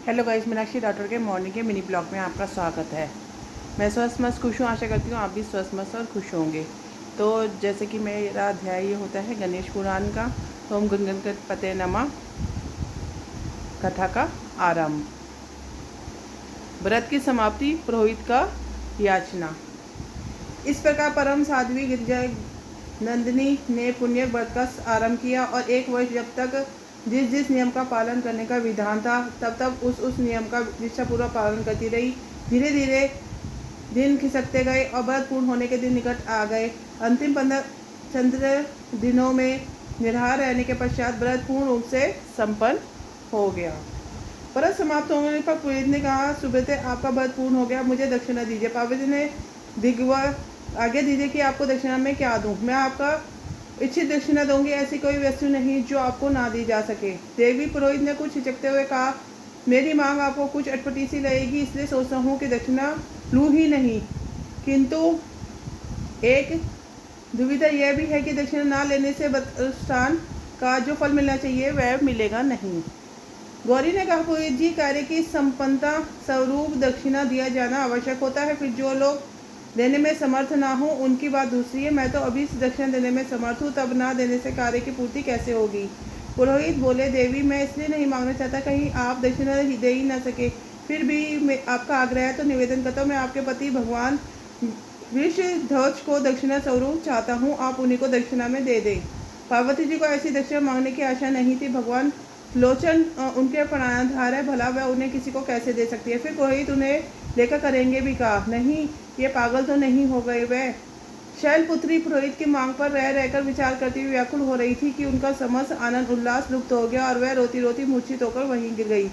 Hello guys, Meenakshi doctor के morning के mini blog में आपका स्वागत है। मैं स्वस्थ मस्त खुश हूँ। आशा करती हूँ आप भी स्वस्थ मस्त और खुश होंगे। तो जैसे कि मेरा अध्याय ये होता है गणेश पुराण का, तो हम गणपते नमः कथा का आरंभ। व्रत की समाप्ति, पुरोहित का याचना। इस प्रकार परम साध्वी गिरिजा नंदिनी ने पुण्य व्रत का आरंभ किया और 1 वर्ष जब तक जिस जिस नियम का पालन करने का विधान था तब तब उस नियम का निष्ठापूर्वक पालन करती रही। धीरे धीरे दिन खिसकते गए और व्रत पूर्ण होने के दिन निकट आ गए। अंतिम 15 चंद्र दिनों में निराहार रहने के पश्चात व्रत पूर्ण रूप से संपन्न हो गया। व्रत समाप्त होने पर पुरोहित ने कहा, सुब्रते आपका व्रत पूर्ण हो गया, मुझे दक्षिणा दीजिए। पार्वती ने आज्ञा दीजिए कि आपको दक्षिणा में क्या दूं। मैं आपका इच्छित दक्षिणा दूंगी, ऐसी कोई वस्तु नहीं जो आपको ना दी जा सके। देवी पुरोहित ने कुछ हिचकते हुए कहा, मेरी मांग आपको कुछ अटपटी सी लगेगी, इसलिए सोचता हूँ कि दक्षिणा लूँ ही नहीं, किंतु एक दुविधा यह भी है कि दक्षिणा ना लेने से व्रतानुष्ठान का जो फल मिलना चाहिए वह मिलेगा नहीं। गौरी ने कहा, पुरोहित जी, कार्य की संपन्नता स्वरूप दक्षिणा दिया जाना आवश्यक होता है, फिर जो लोग देने में समर्थ ना हो उनकी बात दूसरी है। मैं तो अभी दक्षिणा देने में समर्थ हूँ, तब ना देने से कार्य की पूर्ति कैसे होगी। पुरोहित बोले, देवी मैं इसलिए नहीं मांगना चाहता, कहीं आप दक्षिणा दे ही ना सके। फिर भी आपका आग्रह है तो निवेदन करता हूँ। मैं आपके पति भगवान वृषध्वज को दक्षिणा स्वरूप चाहता हूँ, आप उन्हीं को दक्षिणा में दे दें। पार्वती जी को ऐसी दक्षिणा मांगने की आशा नहीं थी। भगवान लोचन उनके प्राणाधार है, भला वह उन्हें किसी को कैसे दे सकती है। फिर पुरोहित उन्हें लेकर करेंगे भी कहा, नहीं ये पागल तो नहीं हो गए। वह शैलपुत्री पुरोहित की मांग पर रह रहकर विचार करती हुई व्याकुल हो रही थी कि उनका समस्त आनंद उल्लास लुप्त हो गया और वह रोती रोती मूर्छित होकर वहीं गिर गई।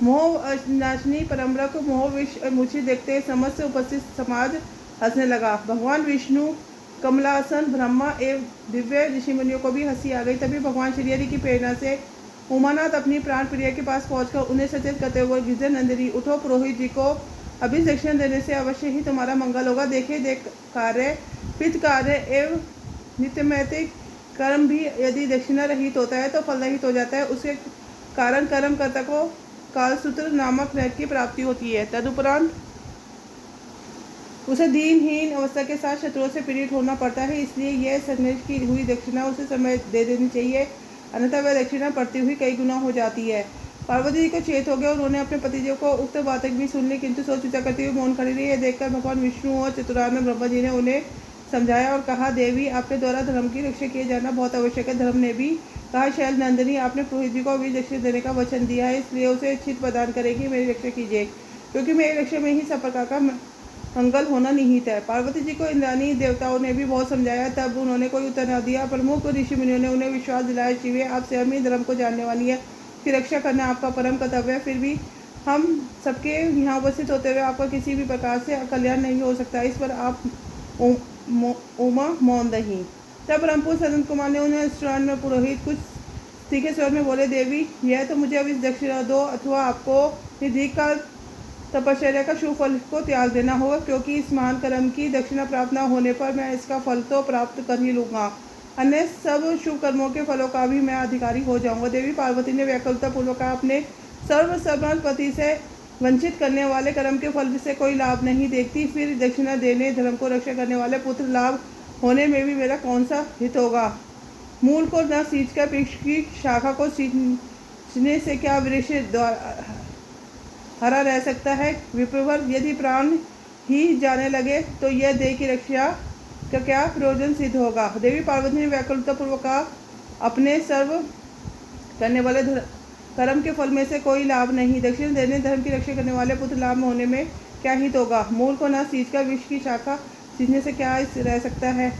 मोह नाचनी परम्परा मोह विष मूर्छित देखते समस्त उपस्थित समाज हंसने लगा। भगवान विष्णु, कमलासन, ब्रह्मा एवं दिव्य ऋषिमुनियों को भी हंसी आ गई। तभी भगवान श्रीहरि की प्रेरणा से उमानाथ अपनी प्राण प्रिय के पास पहुंचकर उन्हें सचेत करते हुए, गिरजा नंदिनी उठो, पुरोहित जी को अभी दक्षिणा देने से अवश्य ही तुम्हारा मंगल होगा। देखे देख कार्य, पित कार्य एवं नित्यमैतिक कर्म भी यदि दक्षिणा रहित होता है तो फल रहित हो जाता है। उसके कारण कर्मकर्ता को कालसूत्र नामक नरक की प्राप्ति होती है। तदुपरांत उसे दीनहीन अवस्था के साथ शत्रुओं से पीड़ित होना पड़ता है। इसलिए यह संन्यास की हुई दक्षिणा उसे समय दे देनी चाहिए, अन्यथा वह दक्षिणा पड़ती हुई कई गुना हो जाती है। पार्वती जी को चेत हो गया। उन्होंने अपने पतिदेव को उक्त बातें भी सुन ली, किंतु सोच विचार करते हुए मौन खड़ी रही। यह देखकर भगवान विष्णु और चतुरानन ब्रह्मा जी ने उन्हें समझाया और कहा, देवी आपके द्वारा धर्म की रक्षा किए जाना बहुत आवश्यक है। धर्म ने भी कहा, शैल नंदिनी आपने पुरोहित जी को अभी दक्षिणा देने का वचन दिया है, इसलिए उसे इच्छित प्रदान करेगी। मेरी रक्षा कीजिए, क्योंकि मेरी रक्षा में ही सब प्रकार का मंगल होना निहित है। पार्वती जी को इंद्रानी देवताओं ने भी बहुत समझाया, तब उन्होंने कोई उत्तर न दिया। प्रमुख ऋषि मुनियों ने उन्हें विश्वास दिलाया, शिवे आप स्वयं ही धर्म को जानने वाली है, की रक्षा करना आपका परम कर्तव्य है। फिर भी हम सबके यहाँ उपस्थित होते हुए आपका किसी भी प्रकार से कल्याण नहीं हो सकता, इस पर आप उमा मौन रही। तब ब्रह्मपुर सनत कुमार ने उन्हें स्नान में पुरोहित कुछ तीखे स्वर में बोले, देवी यह तो मुझे अब इस दक्षिणा दो, अथवा आपको निर्दीर्घ काल तपश्चर्या का शुभ फल को त्याग देना होगा, क्योंकि इस महान कर्म की दक्षिणा प्राप्त न होने पर मैं इसका फल तो प्राप्त कर ही लूँगा, अन्य सब शुभ कर्मों के फलों का भी मैं अधिकारी हो जाऊंगा। देवी पार्वती ने व्याकुलता पूर्वक अपने सर्वसमर्थ पति से वंचित करने वाले कर्म के फल से कोई लाभ नहीं देखती, फिर दक्षिणा देने, धर्म को रक्षा करने वाले पुत्र लाभ होने में भी मेरा कौन सा हित होगा। मूल को न सींचकर वृक्ष की शाखा को सींचने से क्या वृक्ष हरा रह सकता है। विप्रवर, यदि प्राण ही जाने लगे तो यह देह की रक्षा का क्या प्रयोजन सिद्ध होगा। देवी पार्वती ने व्याकुलता पूर्वक अपने सर्व करने वाले कर्म के फल में से कोई लाभ नहीं, दक्षिण देने, धर्म की रक्षा करने वाले पुत्र लाभ होने में क्या हित होगा। मूल को न सींचकर वृक्ष की शाखा सींचने से क्या रह सकता है।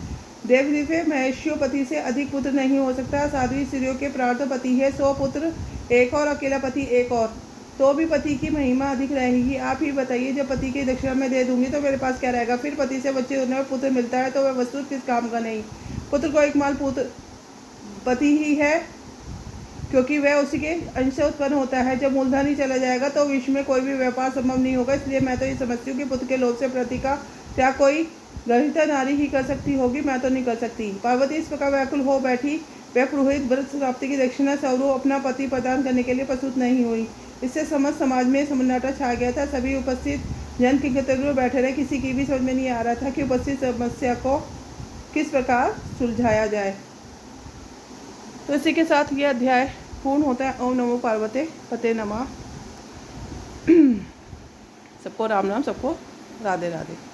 देवदिव्य महेशियों पति से अधिक पुत्र नहीं हो सकता। साध्वी स्त्रियों के प्रार्थ पति है 100 पुत्र एक और, अकेला पति एक और, तो भी पति की महिमा अधिक रहेगी। आप ही बताइए, जब पति की दक्षिणा में दे दूंगी तो मेरे पास क्या रहेगा। फिर पति से बच्चे होने में पुत्र मिलता है तो वह वस्तु किस काम का नहीं। पुत्र को एकमात्र पुत्र पति ही है, क्योंकि वह उसी के अंश से उत्पन्न होता है। जब मूलधन ही चला जाएगा तो विश्व में कोई भी व्यापार संभव नहीं होगा। इसलिए मैं तो ये समझती हूँ कि पुत्र के लोभ से प्रति का त्याग कोई ग्रहिता नारी ही कर सकती होगी, मैं तो नहीं कर सकती। पार्वती इस प्रकार व्याकुल हो बैठी। वह पुरोहित व्रत समाप्ति की दक्षिणा स्वरूप अपना पति प्रदान करने के लिए प्रस्तुत नहीं हुई। इससे समस्त समाज में सन्नाटा छा गया था। सभी उपस्थित जन की कतारों बैठे रहे। किसी की भी समझ में नहीं आ रहा था कि उपस्थित समस्या को किस प्रकार सुलझाया जाए। तो इसी के साथ यह अध्याय पूर्ण होता है। ओम नमो पार्वते पते नमः। सबको राम राम, सबको राधे राधे।